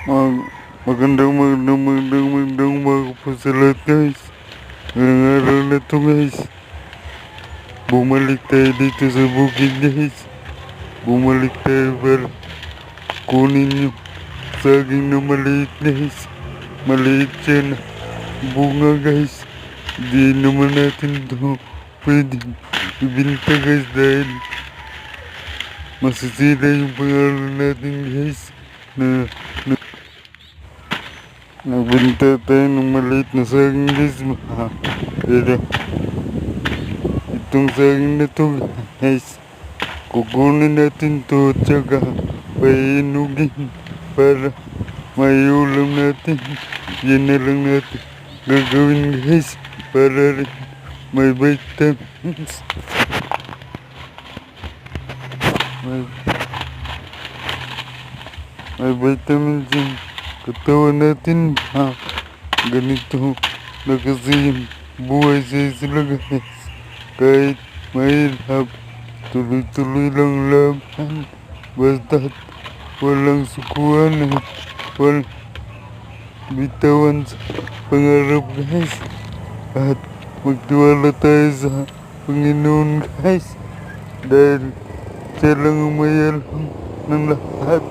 Mag magandang umaga po sa lahat guys. Ngayong araw na to guys, bumalik tayo dito sa bukid guys. Bumalik tayo para kunin yung saging na maliit guys. Maliit siya na bunga guys. Di naman natin to pwede ibinta guys dahil masisira yung pangalan natin guys. Nagbenta tayo ng maliit na saging guys. Pero itong saging na to guys, kukunin natin to at saka painugin para may ulam natin. Yan na lang natin gagawin guys para rin may vitamins. May vitamins yung katawan natin. Ganito na kasi yung buhay sa isla guys. Kahit mahirap, tuloy-tuloy lang laban. Basta't walang sukuan at walang bitawan sa pangarap guys. At magtiwala tayo sa Panginoon guys. Dahil siya lang ang may alam ng lahat.